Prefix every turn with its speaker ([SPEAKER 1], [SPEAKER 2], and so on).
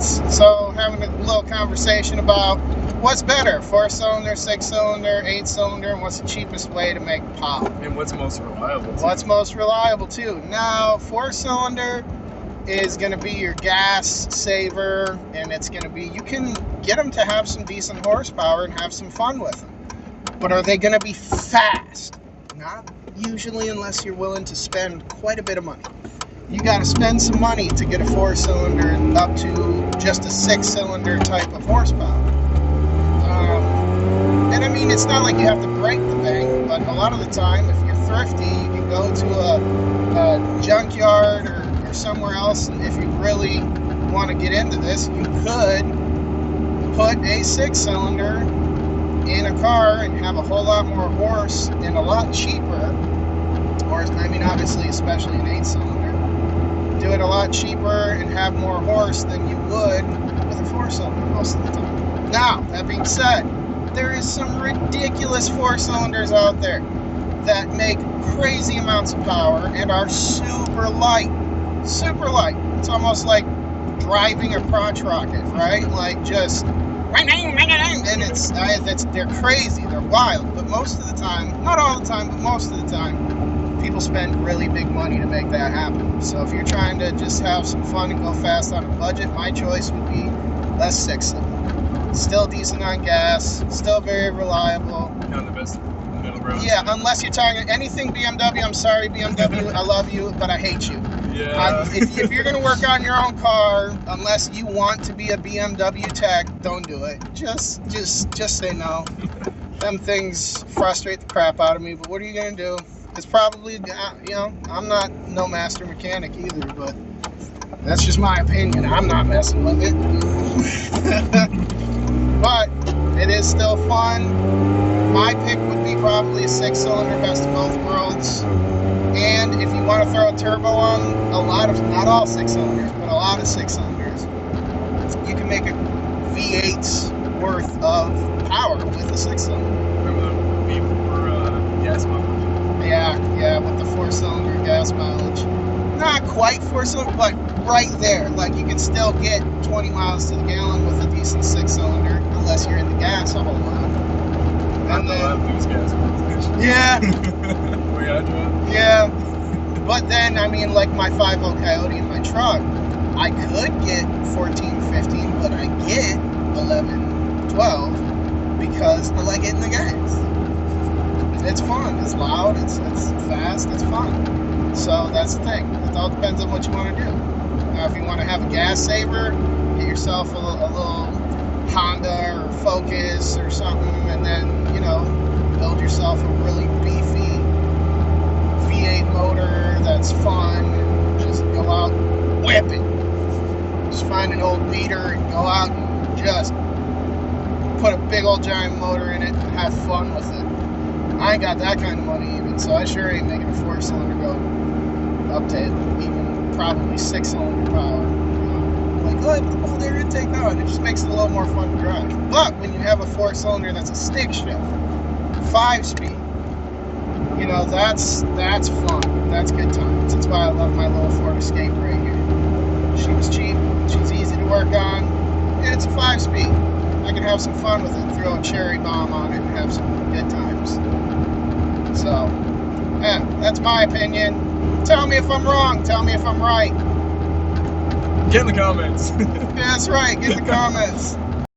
[SPEAKER 1] comments. So having a little conversation about what's better, 4-cylinder, 6-cylinder, 8-cylinder, and what's the cheapest way to make power.
[SPEAKER 2] And what's most reliable too.
[SPEAKER 1] What's most reliable too. Now, 4-cylinder is going to be your gas saver, and it's going to be, you can get them to have some decent horsepower and have some fun with them. But are they going to be fast? Not usually, unless you're willing to spend quite a bit of money. You got to spend some money to get a 4-cylinder up to just a 6-cylinder type of horsepower. And I mean, it's not like you have to break the thing, but a lot of the time, if you're thrifty, you can go to a junkyard or somewhere else, and if you really want to get into this, you could put a 6-cylinder in a car and have a whole lot more horse and a lot cheaper. Or, I mean, obviously, especially an 8-cylinder, do it a lot cheaper and have more horse than you would with a 4-cylinder most of the time. Now, that being said, there is some ridiculous 4-cylinders out there that make crazy amounts of power and are super light. Super light. It's almost like driving a crotch rocket, right? Like just, and they're crazy, they're wild. But most of the time, not all the time, but most of the time, people spend really big money to make that happen. So if you're trying to just have some fun and go fast on a budget, my choice would be less 6-cylinder. Still decent on gas, still very reliable.
[SPEAKER 2] On the best middle road.
[SPEAKER 1] Yeah, unless you're talking anything BMW. I'm sorry, BMW. I love you, but I hate you.
[SPEAKER 2] Yeah.
[SPEAKER 1] If you're going to work on your own car, unless you want to be a BMW tech, don't do it. Just say no. Them things frustrate the crap out of me, but what are you going to do? It's probably, I'm not no master mechanic either, but that's just my opinion. I'm not messing with it. But it is still fun. My pick would be probably a 6-cylinder, best of both worlds. And if you want to throw a turbo on not all 6-cylinders, but a lot of 6-cylinders, you can make a V8's worth of power with a 6-cylinder.
[SPEAKER 2] Remember the V4 gas mileage?
[SPEAKER 1] Yeah, with the 4-cylinder gas mileage. Not quite 4-cylinder, but right there. Like, you can still get 20 miles to the gallon with a decent 6-cylinder, unless you're in the gas a whole lot. And then, yeah. Yeah. But then, I mean, like my 5.0 Coyote in my truck, I could get 14, 15, but I get 11, 12 because I like hitting the gas. It's fun. It's loud. It's fast. It's fun. So that's the thing. It all depends on what you want to do. Now, if you want to have a gas saver, get yourself a little Honda or Focus or something, and then, build yourself a really beefy V8 motor that's fun, and just go out whipping. Just find an old beater and go out and just put a big old giant motor in it and have fun with it. I ain't got that kind of money even, so I sure ain't making a 4-cylinder go up to even probably 6-cylinder power. Like, oh, I put the whole air intake on. It just makes it a little more fun to drive. But when you have a 4-cylinder that's a stick shift, 5-speed, that's fun. That's good times. That's why I love my little Ford Escape right here. She was cheap. She's easy to work on. And it's a 5-speed. I can have some fun with it. Throw a cherry bomb on it and have some good times. So, yeah, that's my opinion. Tell me if I'm wrong. Tell me if I'm right.
[SPEAKER 2] Get in the comments.
[SPEAKER 1] Yeah, that's right. Get in the comments.